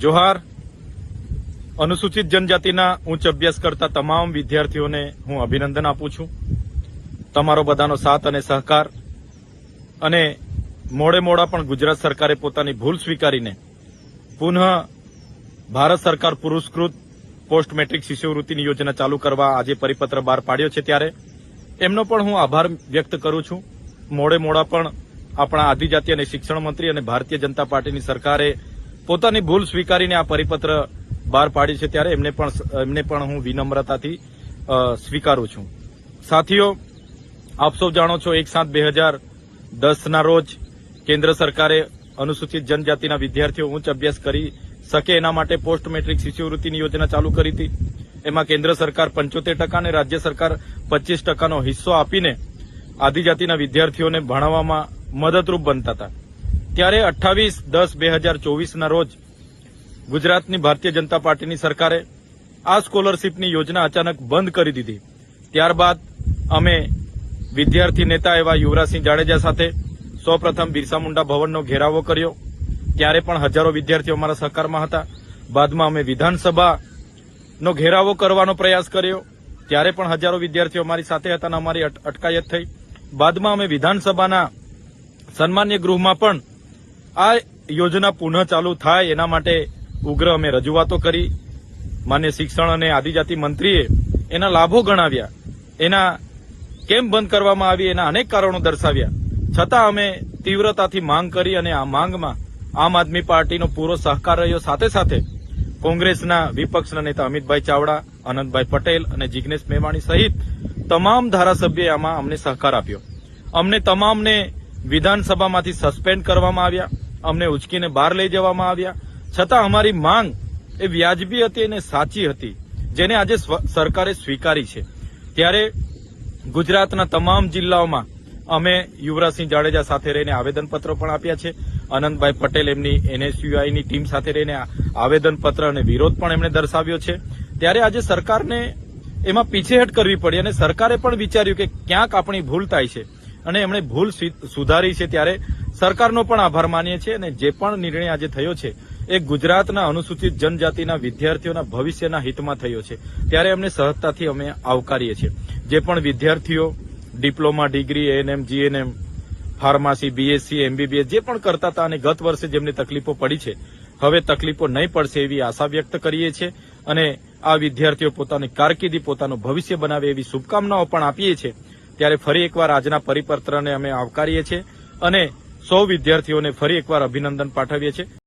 જોહાર. અનુસૂચિત જનજાતિના ઉચ્ચ અભ્યાસ કરતા તમામ વિદ્યાર્થીઓને હું અભિનંદન આપું છું. તમારો બધાનો સાથ અને સહકાર અને મોડા પણ ગુજરાત સરકારે પોતાની ભૂલ સ્વીકારીને પુનઃ ભારત સરકાર પુરસ્કૃત પોસ્ટ મેટ્રિક શિષ્યવૃત્તિની યોજના ચાલુ કરવા આજે પરિપત્ર બહાર પાડ્યો છે, ત્યારે એમનો પણ હું આભાર વ્યક્ત કરું છું. મોડા પણ આપણા આદિજાતિ અને શિક્ષણ મંત્રી અને ભારતીય જનતા પાર્ટીની સરકારે પોતાની ભૂલ સ્વીકારીને આ પરિપત્ર બહાર પાડી છે, ત્યારે એમને પણ હું વિનમ્રતાથી સ્વીકારું છું. સાથીઓ, આપ સૌ જાણો છો 1/7/2010 રોજ કેન્દ્ર સરકારે અનુસૂચિત જનજાતિના વિદ્યાર્થીઓ ઉચ્ચ અભ્યાસ કરી શકે એના માટે પોસ્ટ મેટ્રિક શિષ્યવૃત્તિની યોજના ચાલુ કરી હતી. એમાં કેન્દ્ર સરકાર 75% અને રાજ્ય સરકાર 25%નો હિસ્સો આપીને આદિજાતિના વિદ્યાર્થીઓને ભણાવવામાં મદદરૂપ બનતા હતા. ત્યારે 28/10/2024 રોજ ગુજરાતની ભારતીય જનતા પાર્ટીની સરકારે આ સ્કોલરશીપની યોજના અચાનક બંધ કરી દીધી. ત્યારબાદ અમે વિદ્યાર્થી નેતા એવા યુવરાજસિંહ જાડેજા સાથે સૌપ્રથમ બિરસા મુંડા ભવનનો ઘેરાવો કર્યો. ત્યારે પણ હજારો વિદ્યાર્થીઓ અમારા સહકારમાં હતા. બાદમાં અમે વિધાનસભાનો ઘેરાવો કરવાનો પ્રયાસ કર્યો. ત્યારે પણ હજારો વિદ્યાર્થીઓ અમારી સાથે હતા અને અમારી અટકાયત થઈ. બાદમાં અમે વિધાનસભાના સન્માન્ય ગૃહમાં પણ આ યોજના પુનઃ ચાલુ થાય એના માટે ઉગ્ર અમે રજૂઆતો કરી. માન્ય શિક્ષણ અને આદિજાતિ મંત્રીએ એના લાભો ગણાવ્યા, એના કેમ બંધ કરવામાં આવી એના અનેક કારણો દર્શાવ્યા. છતાં અમે તીવ્રતાથી માંગ કરી અને આ માંગમાં આમ આદમી પાર્ટીનો પૂરો સહકાર રહ્યો. સાથે સાથે કોંગ્રેસના વિપક્ષના નેતા અમિતભાઈ ચાવડા, આનંદભાઈ પટેલ અને જિગ્નેશ મેવાણી સહિત તમામ ધારાસભ્યોએ આમાં અમને સહકાર આપ્યો. અમને તમામને વિધાનસભામાંથી સસ્પેન્ડ કરવામાં આવ્યા, અમને ઉચકીને બહાર લઈ જવામાં આવ્યા. છતાં અમારી માંગ એ વ્યાજબી હતી અને સાચી હતી, જેને આજે સરકારે સ્વીકારી છે. ત્યારે ગુજરાતના તમામ જિલ્લાઓમાં અમે યુવરાજસિંહ જાડેજા સાથે રહીને આવેદનપત્રો પણ આપ્યા છે. આનંદભાઈ પટેલ એમની NSUIની ટીમ સાથે રહીને આવેદનપત્ર અને વિરોધ પણ એમણે દર્શાવ્યો છે. ત્યારે આજે સરકારને એમાં પીછેહટ કરવી પડી અને સરકારે પણ વિચાર્યું કે ક્યાંક આપણી ભૂલ થાય છે અને એમણે ભૂલ સુધારી છે. ત્યારે સરકારનો પણ આભાર માનીએ છીએ અને જે પણ નિર્ણય આજે થયો છે એ ગુજરાતના અનુસૂચિત જનજાતિના વિદ્યાર્થીઓના ભવિષ્યના હિતમાં થયો છે. ત્યારે એમને સહજતાથી અમે આવકારીએ છીએ. જે પણ વિદ્યાર્થીઓ diploma, degree, ANM, GNM, pharmacy, BSc, MBBS જે પણ કરતા હતા અને ગત વર્ષે જેમને તકલીફો પડી છે, હવે તકલીફો નહીં પડશે એવી આશા વ્યક્ત કરીએ છીએ અને આ વિદ્યાર્થીઓ પોતાની કારકિર્દી, પોતાનું ભવિષ્ય બનાવે એવી શુભકામનાઓ પણ આપીએ છીએ. ત્યારે ફરી એકવાર આજના પરિપત્રને અમે આવકારીએ છીએ અને સૌ વિદ્યાર્થીઓને ફરી એકવાર અભિનંદન પાઠવીએ છીએ.